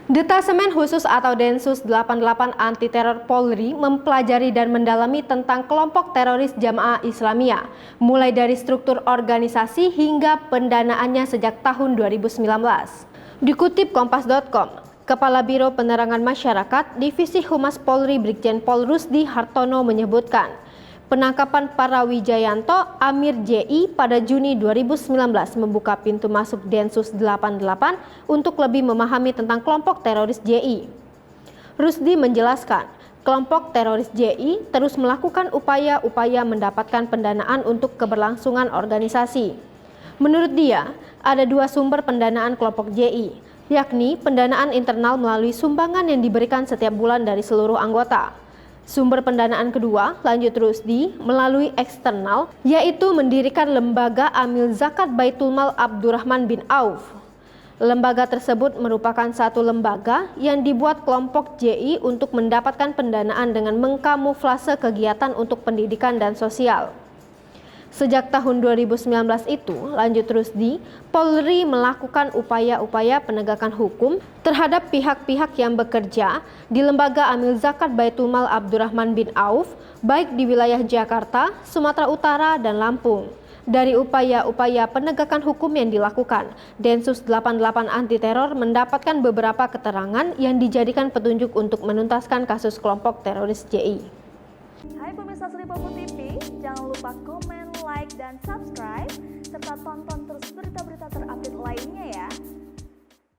Detasemen Khusus atau Densus 88 Anti Teror Polri mempelajari dan mendalami tentang kelompok teroris Jamaah Islamiyah, mulai dari struktur organisasi hingga pendanaannya sejak tahun 2019. Dikutip Kompas.com, Kepala Biro Penerangan Masyarakat Divisi Humas Polri Brigjen Pol Rusdi Hartono menyebutkan, penangkapan para Wijayanto Amir JI pada Juni 2019 membuka pintu masuk Densus 88 untuk lebih memahami tentang kelompok teroris JI. Rusdi menjelaskan, kelompok teroris JI terus melakukan upaya-upaya mendapatkan pendanaan untuk keberlangsungan organisasi. Menurut dia, ada dua sumber pendanaan kelompok JI, yakni pendanaan internal melalui sumbangan yang diberikan setiap bulan dari seluruh anggota. Sumber pendanaan kedua, lanjut Rusdi, melalui eksternal, yaitu mendirikan lembaga Amil Zakat Baitul Mal Abdurrahman bin Auf. Lembaga tersebut merupakan satu lembaga yang dibuat kelompok JI untuk mendapatkan pendanaan dengan mengkamuflase kegiatan untuk pendidikan dan sosial. Sejak tahun 2019 itu, lanjut Rusdi, Polri melakukan upaya-upaya penegakan hukum terhadap pihak-pihak yang bekerja di lembaga Amil Zakat Baitul Mal Abdurrahman bin Auf, baik di wilayah Jakarta, Sumatera Utara, dan Lampung. Dari upaya-upaya penegakan hukum yang dilakukan, Densus 88 Anti Teror mendapatkan beberapa keterangan yang dijadikan petunjuk untuk menuntaskan kasus kelompok teroris JI. Hai pemirsa Sri Popo TV, jangan lupa komen, like, dan subscribe, serta tonton terus berita-berita terupdate lainnya ya.